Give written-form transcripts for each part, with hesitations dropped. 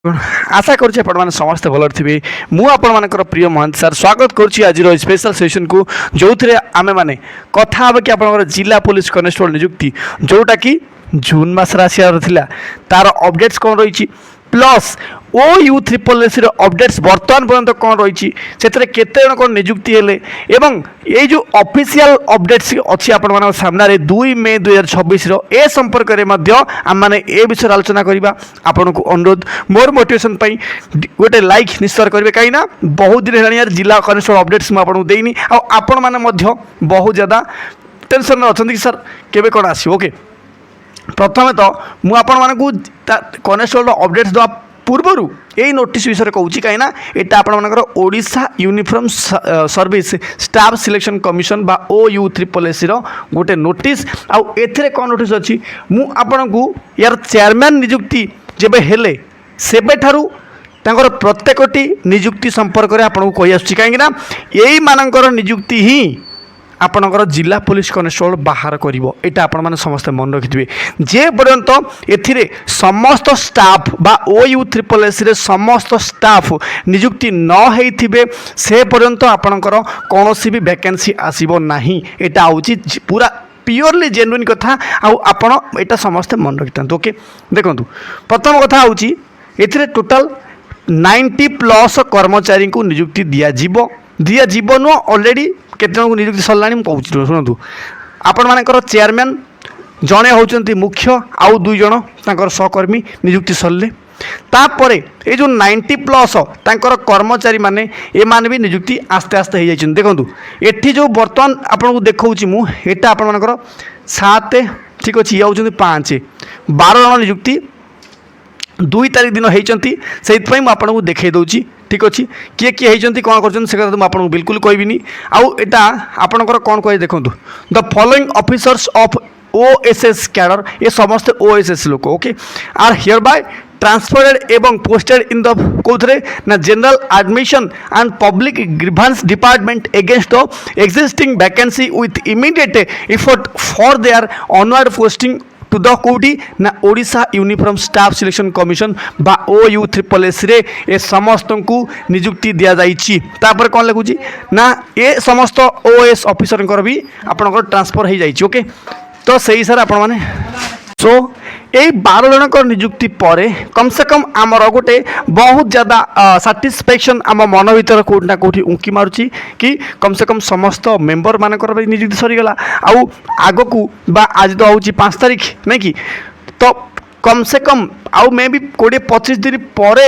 आशा करुच्छे आपने समस्ते भल थे मुझे प्रिय महंत सर स्वागत करुच्ची आज स्पेशल सेशन को जो थे आमे माने कथा कि आप जिला पुलिस कनेस्टेबल नियुक्ति जोटा कि जून मसरे आसार तार अपडेट्स कौन रही plus OU triple S updates बर्तमान पर्यंत कौन रही से केते जन कौन नियुक्ति हेले एवं ये जो ऑफिशियल अपडेट्स अच्छी आपण सामने 2 मई 2026 ए संपर्क में आम मैंने ए विषय आलोचना करवा आपन को अनुरोध मोर मोटिवेशन गोटे लाइक निश्चय करेंगे कहीं बहुत दिन है यार जिला कनेस्टेबल अपडेट्स मुझे देनी आपण मैंने बहुत ज़्यादा टेंशन अच्छा कि सर केबे कौन आस ओके प्रथम तो मुझे कनेस्टेबल अपडेट्स देवा पूर्वर यही नोटिस विषय कहूँ कहीं यहाँ आपर Odisha uniform service staff selection commission बा OU ट्रिपल एस गोटे नोटिस आउ एथिरे कौन नोटिस अच्छी मु आपन को यार चेयरमैन नियुक्ति जेबे हेले सेबे ठारू तांकर प्रत्येकटी नियुक्ति संपर्क में आपको कही आसुची कहीं यही मानकर नियुक्ति ही आपणकर जिला पुलिस कनेस्टेबल बाहर करिवो एटा आपण माने समस्त मन रखिथिबे जे पर्यंत एथिरे समस्त स्टाफ बा OU ट्रिपल एस रे समस्त स्टाफ नियुक्ति न हेइथिबे से पर्यंत आपणकर कोनोसी भी वैकेंसी आसीबो नाही एटा होची पूरा प्योरली जेन्युइन कथा आपण एटा समस्त मन रखिथान ओके देखंतु प्रथम कथा होची एथिरे टोटल 90+ कर्मचारी को नियुक्ति दिया जीव नु ऑलरेडी केते जन को नियुक्ति सरलानी कहूँ शुणु आपण मानकर चेयरमैन जड़े होचंती मुख्य आउ 2 जन तांकर सहकर्मी नियुक्ति सरले तापर ये जो 90+ तांकर कर्मचारी माने ए मान भी नियुक्ति आस्ते आस्ते हो जाइछन देखंतु एठी जो वर्तमान आपन को देखौची मु एटा आपण मानकर 7 ठीक अछि या होचंती 5 12 जन नियुक्ति 2 तारीख दिन होती से आपको देखा दूसरी ठीक अच्छे किए किए होती कौन कर आपको बिल्कुल कहबी आउटा आपणकर कौन कहे देखो the following officers of OSS cadre ये समस्त OSS लोक okay are hereby transferred एवं पोस्टेड इन द कौन ना general admission and public grievance department against the existing vacancy with immediate effect for their onward posting to the कौटी ना Odisha uniform staff selection commission बा OU triple S रे ए समस्त को नियुक्ति दिया जाइछि तापर कौन लिखुछि ना ए समस्त OS ऑफिसर भी आपनकर ट्रांसफर हो जाइछि ओके तो सही सर आपण माने सो यही 12 जन नियुक्ति पर कम से कम आमर गोटे बहुत ज़्यादा साटिस्फैक्शन आम मन भर कौटना कौटी उंकी मारुची कि कम से कम समस्त मेंबर मानकर नियुक्ति सरीगला आउ आग को बा आज तो हूँ 5 तारीख नहीं कि तो कम से कम आउ मे भी 20-25 दिन पर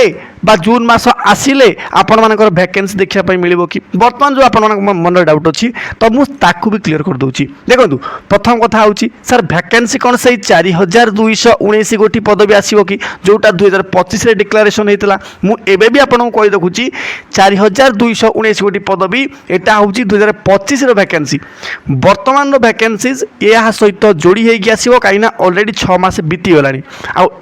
बा जून मास आसिले आपण मानकर वैकेंसी देखा मिलिबो कि वर्तमान जो आपण मन डाउट अच्छी तो मुझे भी क्लीयर कर दूची देखो प्रथम कथा हूँ सर वैकेंसी कौन से 4219 गोटी पदवी आसो कि जोटा 2025 रे डिक्लेरेशन होता मुझे भी आपको कही देखुची 4219 गोटी पदवी एटा हूँ 2025 वैकेंसी वर्तमान वैकेंसीज या सहित जोड़ी होगी आसो कहीं ऑलरेडी 6 मास बीतीगला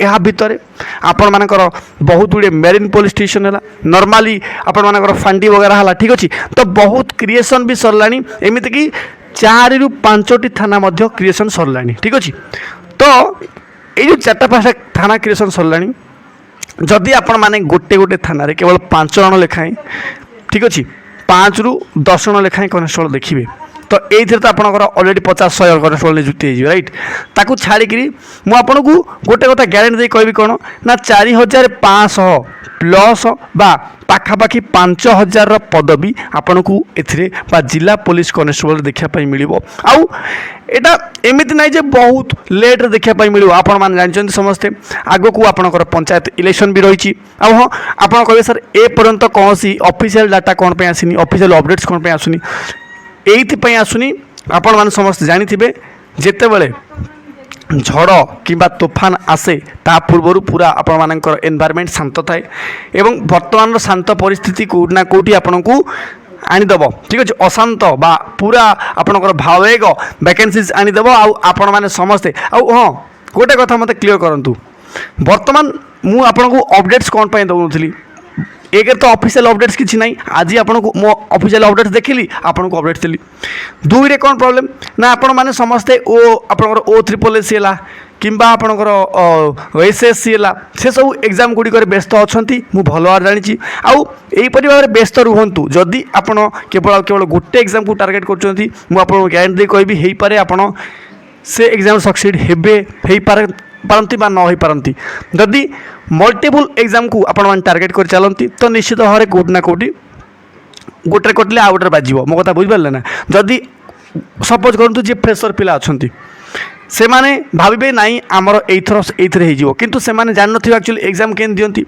आ भितर आपण मानकर बहुत गुड़े मेरीन पुलिस स्टेशन है नॉर्मली आपण मानकर फांडी वगैरह है ठीक अच्छे तो बहुत क्रिएशन भी सरलानी एमती कि 4 ରୁ 5ଟି थाना मध्य क्रिएशन सरलानी ठीक अच्छे तो ये 4-5टा थाना क्रिएशन सरलानी जदि आपण माने गोटे गोटे थाना केवल 5 जन लेखाएं ठीक अच्छे 5 ରୁ 10 जन लेखाएं कनेस्टेबल देखिए तो ये तो आपंकर ऑलरेडी 50-100 कनेस्टेबल नियुक्ति हो राइट ताकू छाड़ी मुझे गोटे कथा ग्यारंटी दे कहि कौन ना 4500 प्लस बा पाखापाखि 5000 पदवी आपन को एथिरे बा जिला पुलिस कनेस्टेबल देखापी मिलिबो आउ एटा एमिति नहीं जे बहुत लेट रे देखापी मिलिबो आपण मान जानछन समस्ते आगो को आपनकर पंचायत इलेक्शन भी रही आ हाँ आपण कहबे सर ए पर्यंत कौन सी ऑफिशियल डाटा कौन पे आसीनी ऑफिशियल अपडेट्स कौन पे आसुनी एइथि आसुनी आपण मान समस्त जानिथिबे जेतेबेले झड़ किंबा तूफान आसे ता पूर्वर पूरा आपण मानकर एनवायरनमेंट शांत थाए एवं वर्तमान शांत परिस्थिति कोना कोठी आपण को आनीदेव ठीक अच्छे अशांत बा पूरा आपणकर भावेग वैकेंसीज आनीदेव आपण मैंने समस्ते हाँ गोटे कथा मत क्लीयर करूँ वर्तमान मु आपन को अपडेट्स कौन पे दौनी एक तो ऑफिशियल अपडेट्स किसी ना आज आपको मो ऑफिशियल अपडेट्स देखिली आपको अपडेट्स देली 2 रे कौन प्रॉब्लम ना आपण माने समस्ते ओ आपनकर O ट्रिपल एस है किंबा आपणकर एसएससी है से सब एग्जाम गुड़िक व्यस्त अच्छा मुझे भल भाव जानी आईपरी भाव में व्यस्त रुहतु जदि आपड़ केवल केवल गोटे एग्जाम को टार्गेट कर ग्यारंटी कहि हो पारे आप से एग्जाम सक्सीड हे पारती बा न हो पारती जदि मल्टीपल एग्जाम को आपण टार्गेट कर चलती तो निश्चित भाव में कौटि ना कौटि गोटे कटिले आउ गोटे बाजिव मो कथा बुझिपारे ना जदि सपोज करूँ जी फ्रेशर पिला अच्छा से माने भावे नाई आमर एथर हो किंतु से माने जान नथिबे एक्चुअली एग्जाम केन दियंती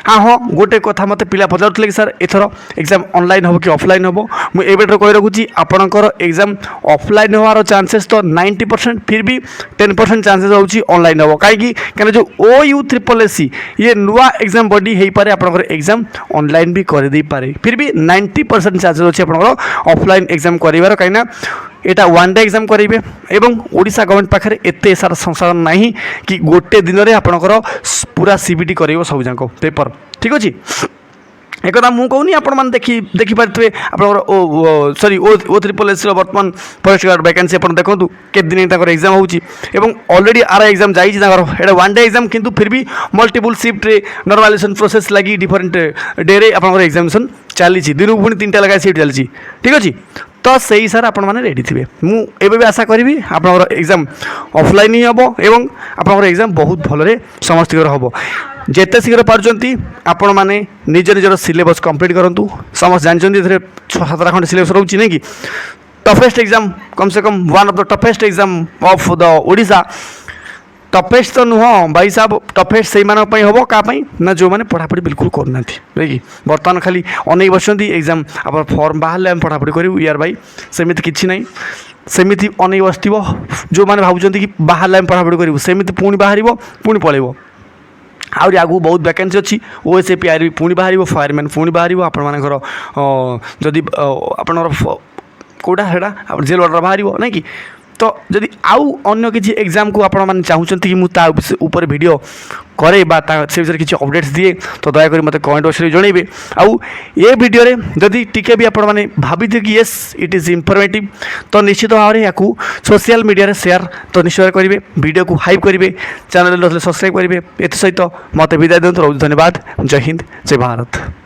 हाँ गोटे कथा मते पिला पचारुले कि सर एथर एग्जाम ऑनलाइन हो कि ऑफलाइन हो मु एबेटर कहि रखुची आपनकर एग्जाम ऑफलाइन होवार चांसेस तो 90% फिर भी 10% चांसेस होची ऑनलाइन हो कहीं जो OU-SSC ये नुआ एग्जाम बॉडी हो पारे आपनकर एग्जाम ऑनलाइन भी कर दे पारे फिर भी 90% चांसेस होची आपनकर ऑफलाइन एग्जाम करिवार कहीं एटा वन डे एग्जाम करेंगे एवं ओडिशा गवर्नमेंट पाखे एत सारा संसाधन नहीं कि गोटे दिन में आपणकर पूरा सीबीटी कर सब जाक पेपर ठीक अच्छे एक मुझे कहूनी आपण देखिपारे आप सरी O-SSC बर्तमान फॉरेस्ट गार्ड वैकेंसी आप देखो के दिन एग्जाम होची ऑलरेडी आर एग्जाम जाइए वन डे एग्जाम किंतु फिर भी मल्टीपल शिफ्ट नॉर्मलाइजेशन प्रोसेस लगी डिफरेंट डे रे आप एग्जामिनेशन चली दिन को पुणी 3टा लगा सीट चली ठीक अच्छे तो से हिसाब से आपने रेडी थे मुझे भी आशा करी आप एग्जाम ऑफलाइन ही हम एवं आप एग्जाम बहुत भलरे समस्त हम जिते शीघ्र पार्टी आपण मैंने निज निजर सिलेबस कंप्लीट करूँ समस्त जानते 6-7 खंड सिलेबस रोचे नहीं कि टफेस्ट एग्जाम कम से कम one of the toughest exam of the Odisha toughest तो नुह भाई साहब टफेस्ट से हम क्या ना जो मैंने पढ़ापढ़ी बिल्कुल करना कि बर्तमान खाली अनेक बसंत एग्जाम आप फॉर्म बाहर आम पढ़ापढ़ी करूँ यार भाई सेमती किसी ना सेमती अनेक बस जो मैंने भावुं कि बाहर आम पढ़ापढ़ी करूँ सेमती पुणी बाहर पुणी पलैब आहरी आगू बहुत वैकेंसी अच्छी OSAPR भी पुणी बाहर फायरमैन पुणी बाहर आपर जदि आपणर कौटा है जेल ऑर्डर बाहर ना कि तो जदि आउ अन्य किसी एग्जाम को आपण मैंने चाहूँगी कि मुझे ऊपर वीडियो करे से विषय किसी अपडेट्स दिए तो दयाकोरी मत कमेंट बॉक्स में जनइबे आउ ये वीडियो रे जदि टिके भी आपण मैंने भाभी कि येस इट इज इनफॉर्मेटिव तो निश्चित भाव में या सोशल मीडिया शेयर तो निश्चय करेंगे वीडियो को हाइप करेंगे चैनल सब्सक्राइब करेंगे एत सहित मत विदाय दिखाँ रोज धन्यवाद जय हिंद जय भारत।